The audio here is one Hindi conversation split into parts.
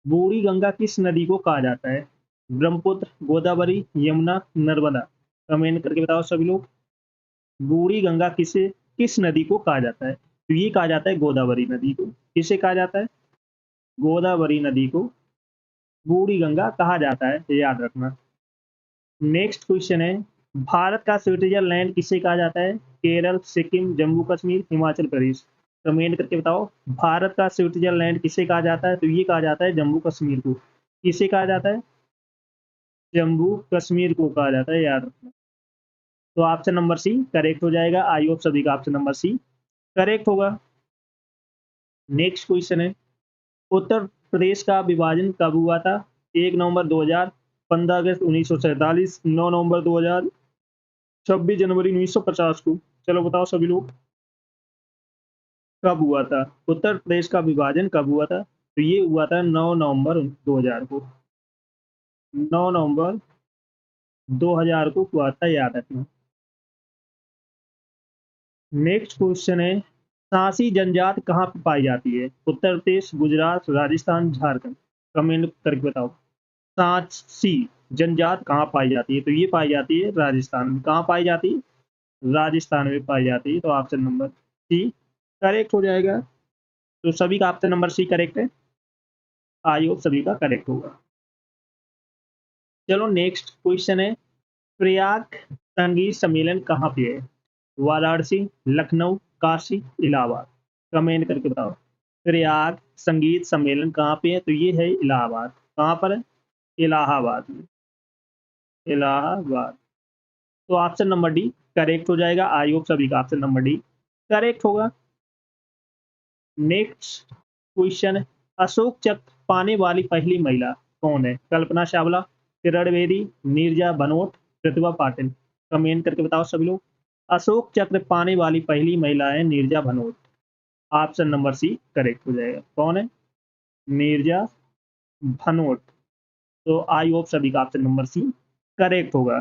बूढ़ी गंगा किस नदी को कहा जाता है? ब्रह्मपुत्र, गोदावरी, यमुना, नर्मदा। कमेंट करके बताओ सभी लोग। बूढ़ी गंगा किसे किस नदी को कहा जाता है? तो ये कहा जाता है गोदावरी नदी को। किसे कहा जाता है? गोदावरी नदी को बूढ़ी गंगा कहा जाता है, ये याद रखना। नेक्स्ट क्वेश्चन है, भारत का स्विट्जरलैंड किसे कहा जाता है? केरल, सिक्किम, जम्मू कश्मीर, हिमाचल प्रदेश। कमेंट करके बताओ। भारत का स्विट्जरलैंड किसे कहा जाता है? तो ये कहा जाता है जम्मू कश्मीर को। किसे कहा जाता है? जम्मू कश्मीर को कहा जाता है, याद रखना। तो ऑप्शन नंबर सी करेक्ट हो जाएगा। आई होप सभी का ऑप्शन नंबर सी करेक्ट होगा। नेक्स्ट क्वेश्चन है, उत्तर प्रदेश का विभाजन कब हुआ था? 1 नवंबर 2000, 15 अगस्त 1947, 9 नवंबर 2000, 26 जनवरी 1950 को। चलो बताओ सभी लोग, कब हुआ था उत्तर प्रदेश का विभाजन, कब हुआ था? तो ये हुआ था 9 नवंबर 2000 को। 9 नवंबर 2000 को हुआ था, याद रखना। नेक्स्ट क्वेश्चन है, सांसी जनजाति कहाँ पे पाई जाती है? उत्तर प्रदेश, गुजरात, राजस्थान, झारखंड। कमेंट करके बताओ। सांची जनजाति कहाँ पाई जाती है? तो ये पाई जाती है राजस्थान में। कहाँ पाई जाती है? राजस्थान में पाई जाती है। तो ऑप्शन नंबर सी करेक्ट हो जाएगा। तो सभी का ऑप्शन नंबर सी करेक्ट है। आई होप सभी का करेक्ट होगा। चलो नेक्स्ट क्वेश्चन है, प्रयाग संगीत सम्मेलन कहाँ पे है? वाराणसी, लखनऊ, काशी, इलाहाबाद। कमेंट करके बताओ। प्रयाग संगीत सम्मेलन कहाँ पे है? तो ये है इलाहाबाद। कहाँ पर है? इलाहाबाद में। इलाहाबाद। तो ऑप्शन नंबर डी करेक्ट हो जाएगा। आई होप सभी का ऑप्शन नंबर डी करेक्ट होगा। नेक्स्ट क्वेश्चन, अशोक चक्र पाने वाली पहली महिला कौन है? कल्पना चावला, किरण बेदी, नीरजा बनोट, प्रतिभा पाटिल। कमेंट करके बताओ सभी लोग। अशोक चक्र पाने वाली पहली महिला है Neerja Bhanot. Option number C correct हो जाएगा। कौन है? नीरजा भनोट। तो आई होप सभी का ऑप्शन नंबर सी करेक्ट होगा।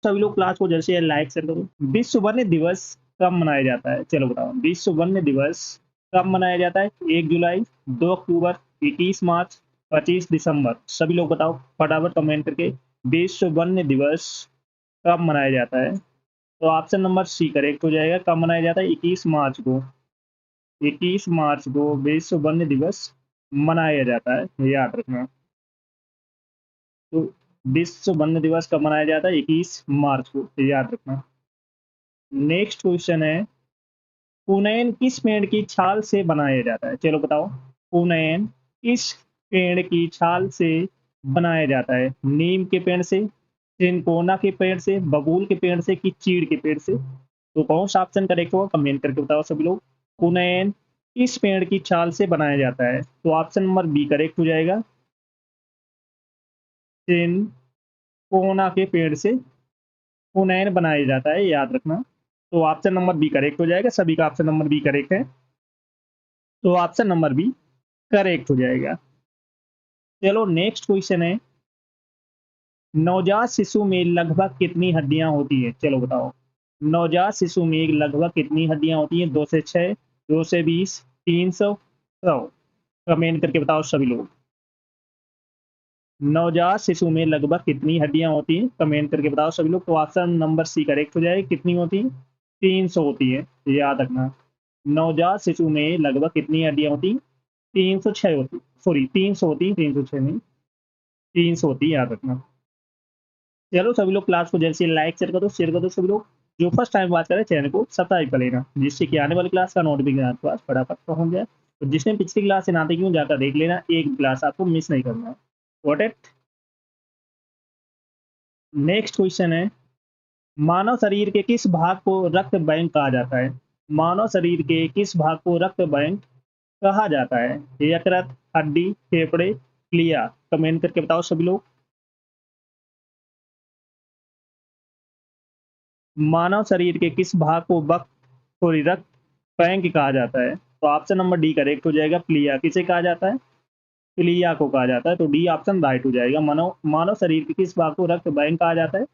सभी लोग क्लास को जैसे लाइक शेयर करो। विश्व वन्य दिवस कब मनाया जाता है? चलो बताओ। विश्व वन्य दिवस कब मनाया जाता है? 1 जुलाई, 2 अक्टूबर, 21 मार्च, 25 दिसंबर। सभी लोग बताओ फटाफट कमेंट करके। विश्व वन्य दिवस कब मनाया जाता है? तो ऑप्शन नंबर सी करेक्ट हो जाएगा। कब मनाया जाता है? 21 मार्च को। 21 मार्च को विश्व वन्य दिवस मनाया जाता है, याद रखना। तो विश्व वन्य दिवस कब मनाया जाता है? 21 मार्च को, याद रखना। नेक्स्ट क्वेश्चन है, पुनैन किस पेड़ की छाल से बनाया जाता है? चलो बताओ। पुनैन किस पेड़ की छाल से बनाया जाता है? नीम के पेड़ से, चिंकोना के पेड़ से, बबूल के पेड़ से, कि चीड़ के पेड़ से? तो कौन सा ऑप्शन करेक्ट होगा? कमेंट करके बताओ सभी लोग। पुनैन किस पेड़ की छाल से बनाया जाता है? तो ऑप्शन नंबर बी करेक्ट हो जाएगा। चिंकोना के पेड़ से पुनैन बनाया जाता है, याद रखना। तो ऑप्शन नंबर बी करेक्ट हो जाएगा। सभी का ऑप्शन नंबर बी करेक्ट है। तो ऑप्शन नंबर बी करेक्ट हो जाएगा। चलो नेक्स्ट क्वेश्चन है, नवजात शिशु में लगभग कितनी हड्डियां होती है? चलो बताओ। नवजात शिशु में लगभग कितनी हड्डियां होती हैं? 2 से 6, 2 से 20, 300, 100। कमेंट करके बताओ सभी लोग। नवजात शिशु में लगभग कितनी हड्डियां होती हैं? कमेंट करके बताओ सभी लोग। तो ऑप्शन नंबर सी करेक्ट हो जाएगा। कितनी होती है? 300 होती है, याद रखना। नवजात शिशु में लगभग कितनी हड्डियां होती? 306 होती, सॉरी 300 होती, 306 नहीं, 300 होती, याद रखना। चलो सभी लोग क्लास को जैसे लाइक शेयर कर दो सभी लोग। जो फर्स्ट टाइम बात करें चैनल को सब्सक्राइब कर लेना, जिससे कि आने वाली क्लास का नोटिफिकेशन आपके पास फटाफट पहुंच जाए। तो जिसने पिछली क्लास से ना देखी हो जाकर देख लेना, एक क्लास आपको मिस नहीं करना है। What it. नेक्स्ट क्वेश्चन है, मानव शरीर के किस भाग को रक्त बैंक कहा जाता है? मानव शरीर के किस भाग को रक्त बैंक कहा जाता है? यकृत, हड्डी, फेफड़े, क्लिया। कमेंट करके बताओ सभी लोग। मानव शरीर के किस भाग को वक्त सॉरी रक्त बैंक कहा जाता है? तो ऑप्शन नंबर डी करेक्ट हो जाएगा। प्लिया किसे कहा जाता है? प्लिया को कहा जाता है। तो डी ऑप्शन राइट हो जाएगा। मानव मानव शरीर के किस भाग को रक्त बैंक कहा जाता है?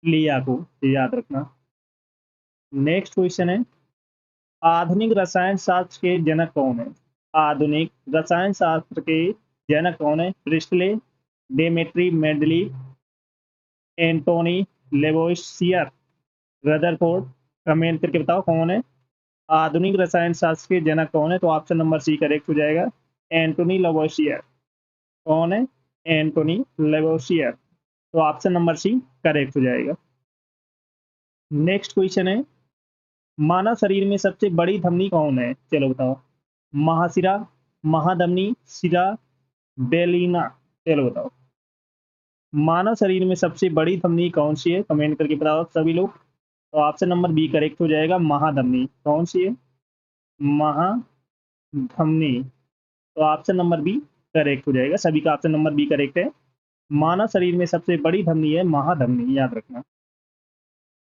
प्लिया को, याद रखना। नेक्स्ट क्वेश्चन है, आधुनिक रसायन शास्त्र के जनक कौन है? आधुनिक रसायन शास्त्र के जनक कौन है? Priestley, Dmitri Mendeleev, Antoine Lavoisier, Rutherford. Comment करके बताओ कौन है? आधुनिक रसायन शास्त्र के जनक कौन है? तो ऑप्शन नंबर सी करेक्ट हो जाएगा, एंटोनी लेवोइशियर। कौन है? एंटोनी लेवोइशियर। तो ऑप्शन नंबर सी करेक्ट हो जाएगा। नेक्स्ट क्वेश्चन है, मानव शरीर में सबसे बड़ी धमनी कौन है? चलो बताओ। महाशिरा, महाधमनी, शिरा, बेलिना। चलो बताओ, मानव शरीर में सबसे बड़ी धमनी कौन सी है? कमेंट करके बताओ सभी लोग। तो ऑप्शन नंबर बी करेक्ट हो जाएगा, महाधमनी। कौन सी है? महाधमनी। तो ऑप्शन नंबर बी करेक्ट हो जाएगा, सभी का ऑप्शन नंबर बी करेक्ट है। मानव शरीर में सबसे बड़ी धमनी है महाधमनी, याद रखना।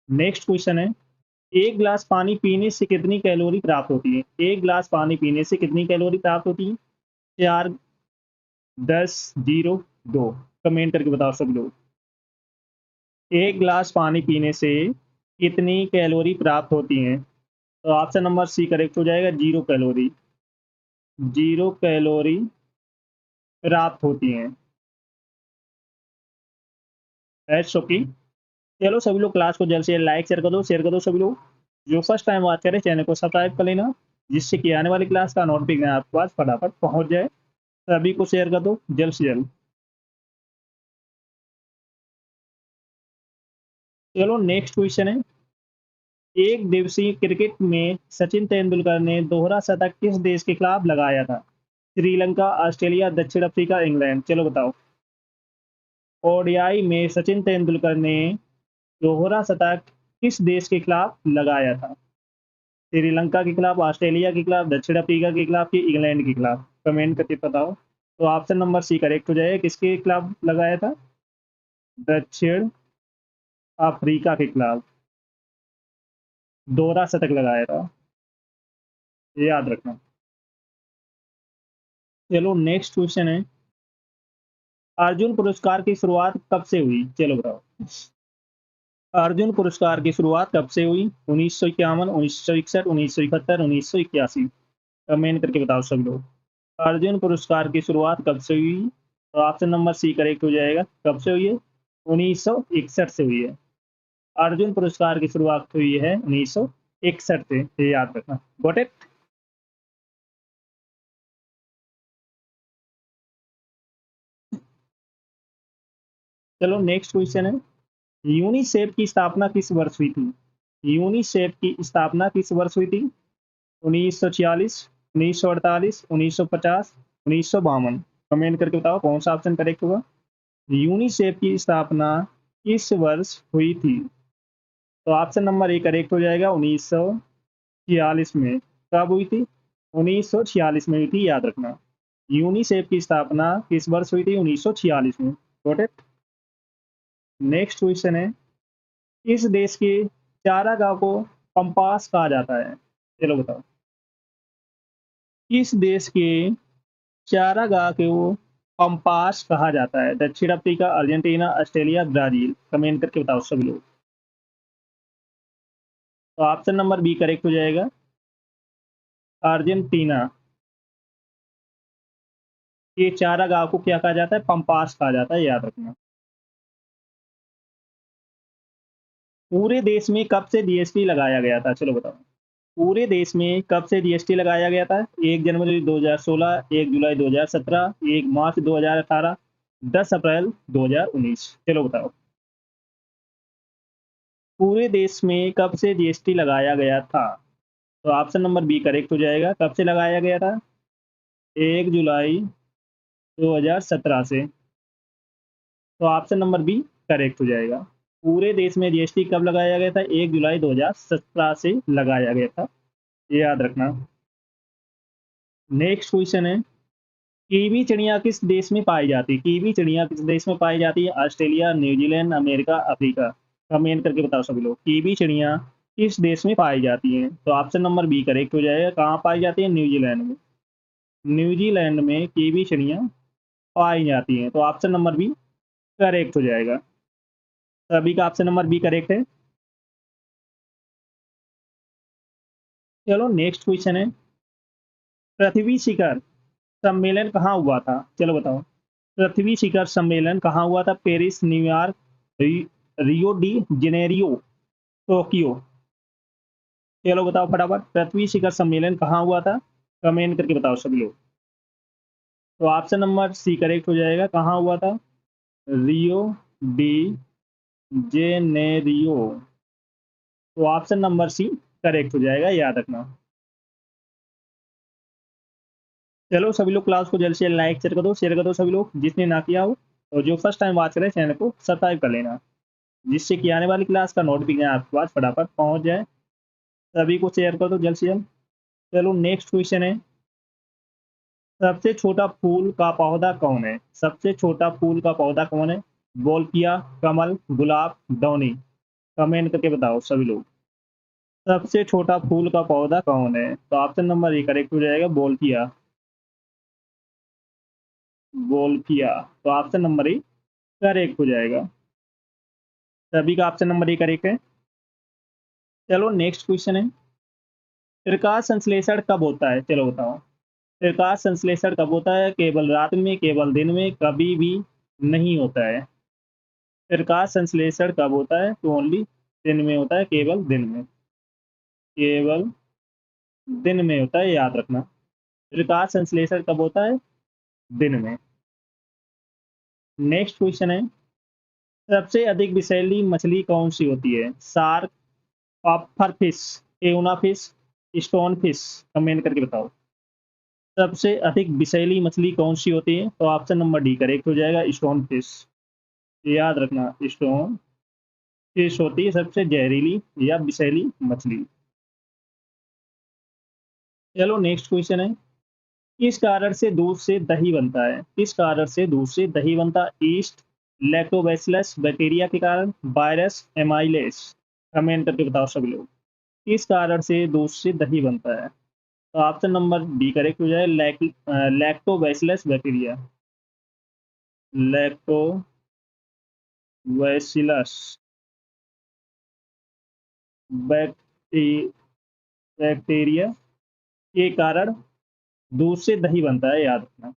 नेक्स्ट क्वेश्चन है, एक गिलास पानी पीने से कितनी कैलोरी प्राप्त होती है? एक गिलास पानी पीने से कितनी कैलोरी प्राप्त होती है? 4, 10, 0, 2। कमेंट करके बताओ सब लोग। एक गिलास पानी पीने से कितनी कैलोरी प्राप्त होती हैं? तो ऑप्शन नंबर सी करेक्ट हो जाएगा, 0 कैलोरी। 0 कैलोरी प्राप्त होती हैं। एट्स ओके। चलो सभी लोग क्लास को जल्द से जल्द लाइक शेयर कर दो सभी लोग। जो फर्स्ट टाइम बात करें चैनल को सब्सक्राइब कर लेना, जिससे कि आने वाली क्लास का नोटिफिकेशन आपके पास फटाफट पहुंच जाए। सभी को शेयर कर दो जल्द से जल्द। चलो नेक्स्ट क्वेश्चन है, एक दिवसीय क्रिकेट में सचिन तेंदुलकर ने दोहरा शतक किस देश के खिलाफ लगाया था? श्रीलंका, ऑस्ट्रेलिया, दक्षिण अफ्रीका, इंग्लैंड। चलो बताओ। ओडीआई में सचिन तेंदुलकर ने दोहरा शतक किस देश के खिलाफ लगाया था? श्रीलंका के खिलाफ, ऑस्ट्रेलिया के खिलाफ, दक्षिण अफ्रीका के खिलाफ कि इंग्लैंड के खिलाफ? कमेंट करके बताओ। तो ऑप्शन नंबर सी करेक्ट हो जाएगा, किसके खिलाफ लगाया था? दक्षिण अफ्रीका के खिलाफ दोहरा शतक लगाया था, ये याद रखना। चलो नेक्स्ट क्वेश्चन है, अर्जुन पुरस्कार की शुरुआत कब से हुई? चलो बताओ। अर्जुन पुरस्कार की शुरुआत कब से हुई? 1951, 1961, 1971, 1981। कमेंट करके बताओ सब लोग। अर्जुन पुरस्कार की शुरुआत कब से हुई? तो ऑप्शन नंबर सी करेक्ट हो जाएगा, कब से हुई है? 1961 से हुई है। अर्जुन पुरस्कार की शुरुआत हुई है 1961 से, ये याद रखना। Got it? चलो नेक्स्ट क्वेश्चन है, यूनिसेफ की स्थापना किस वर्ष हुई थी? यूनिसेफ की स्थापना किस वर्ष हुई थी? 1946, 1948, 1950, 1952। कमेंट करके बताओ कौन सा ऑप्शन करेक्ट होगा। यूनिसेफ की स्थापना किस वर्ष हुई थी? तो ऑप्शन नंबर ए करेक्ट हो जाएगा, 1946 में। कब हुई थी? 1946 में हुई थी, याद रखना। यूनिसेफ की स्थापना किस वर्ष हुई थी? 1946 में। Got it? नेक्स्ट क्वेश्चन है, किस देश के चारागाह को पंपास कहा जाता है? चलो बताओ। किस देश के चारागाह को पंपास कहा जाता है? दक्षिण Africa, Argentina, Australia, Brazil. Comment करके बताओ सभी लोग। तो ऑप्शन नंबर बी करेक्ट हो जाएगा, अर्जेंटीना के चारागाह को क्या कहा जाता है? पंपास कहा जाता है, याद रखना। पूरे देश में कब से जीएसटी लगाया गया था? चलो बताओ। पूरे देश में कब से जीएसटी लगाया गया था? 1 जनवरी 2016, 1 जुलाई 2017, 1 मार्च 2018, 10 अप्रैल 2019। चलो बताओ, पूरे देश में कब से जीएसटी लगाया गया था? तो ऑप्शन नंबर बी करेक्ट हो जाएगा, कब से लगाया गया था? 1 जुलाई 2017 से। तो ऑप्शन नंबर बी करेक्ट हो जाएगा। पूरे देश में जीएसटी कब लगाया गया था? 1 जुलाई 2017 से लगाया गया था, ये याद रखना। नेक्स्ट क्वेश्चन है, कीवी चिड़िया किस देश में पाई जाती है? कीवी चिड़िया किस देश में पाई जाती है? Australia, New Zealand, America, Africa. Comment करके बताओ सभी लोग, कीवी चिड़िया किस देश में पाई जाती है? तो ऑप्शन नंबर बी करेक्ट हो जाएगा, कहाँ पाई जाती है? न्यूजीलैंड में। न्यूजीलैंड में कीवी चिड़िया पाई जाती हैं, तो ऑप्शन नंबर बी करेक्ट हो जाएगा। सभी का ऑप्शन नंबर बी करेक्ट है। चलो नेक्स्ट क्वेश्चन है, पृथ्वी शिखर सम्मेलन कहाँ हुआ था, चलो बताओ। पृथ्वी शिखर सम्मेलन कहाँ हुआ था? Paris, New York, Rio de Janeiro, Tokyo. चलो बताओ फटाफट, पृथ्वी शिखर सम्मेलन कहाँ हुआ था? कमेंट करके बताओ सभी लोग। तो ऑप्शन नंबर सी करेक्ट हो जाएगा, कहाँ हुआ था? Rio de Janeiro. तो ऑप्शन नंबर सी करेक्ट हो जाएगा, याद रखना। चलो सभी लोग क्लास को जल्द से जल्द लाइक शेयर कर दो सभी लोग, जिसने ना किया हो। और जो फर्स्ट टाइम वॉच करें चैनल को सब्सक्राइब कर लेना, जिससे कि आने वाली क्लास का नोटिफिकेशन आपके पास फटाफट पहुंच जाए। सभी को शेयर कर दो जल्द से जल्द। चलो नेक्स्ट क्वेश्चन है, सबसे छोटा फूल का पौधा कौन है? सबसे छोटा फूल का पौधा कौन है? बोलकिया, कमल, गुलाब, दौनी। कमेंट करके बताओ सभी लोग, सबसे छोटा फूल का पौधा कौन है? तो ऑप्शन नंबर ए करेक्ट हो जाएगा, बोलकिया। बोलकिया। तो ऑप्शन नंबर ए करेक्ट हो जाएगा, सभी का ऑप्शन नंबर ए करेक्ट है। चलो नेक्स्ट क्वेश्चन है, प्रकाश संश्लेषण कब होता है? चलो बताओ, प्रकाश संश्लेषण कब होता है? केवल रात में, केवल दिन में, कभी भी नहीं होता है। प्रकाश संश्लेषण कब होता है? तो ओनली दिन में होता है, केवल दिन में। केवल दिन में होता है, याद रखना। प्रकाश संश्लेषण कब होता है? दिन में। नेक्स्ट क्वेश्चन है, सबसे अधिक विषैली मछली कौन सी होती है? Shark, puffer fish, tuna fish, stone fish. Comment करके बताओ, सबसे अधिक विषैली मछली कौन सी होती है? तो ऑप्शन नंबर डी करेक्ट हो जाएगा, स्टोन फिश। याद रखना, स्टोन फिश होती है सबसे जहरीली या विषैली मछली। चलो नेक्स्ट क्वेश्चन है, किस कारण से दूध से दही बनता है? किस कारण से दूध से दही बनता है? ईस्ट, लैक्टोबैसिलस बैक्टीरिया के कारण, वायरस, एमाइलेस। कमेंट करके बताओ सभी लोग, किस कारण से दूध से दही बनता है? तो ऑप्शन नंबर डी करेक्ट हो जाए, लैक्टोबैसिलस बैक्टीरिया। लैक्टोबैसिलस बैक्टी बैक्टीरिया के कारण दूध से दही बनता है, याद रखना।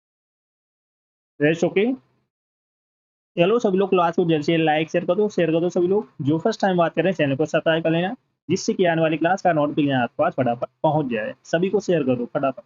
Rest okay. चलो सभी लोग क्लास को जल्द से लाइक शेयर कर दो सभी लोग, जो फर्स्ट टाइम बात कर रहे हैं चैनल को सब्सक्राइब कर लेना, जिससे कि आने वाली क्लास का नोटिफिकेशन आपके पास फटाफट पहुंच जाए। सभी को शेयर कर दो फटाफट।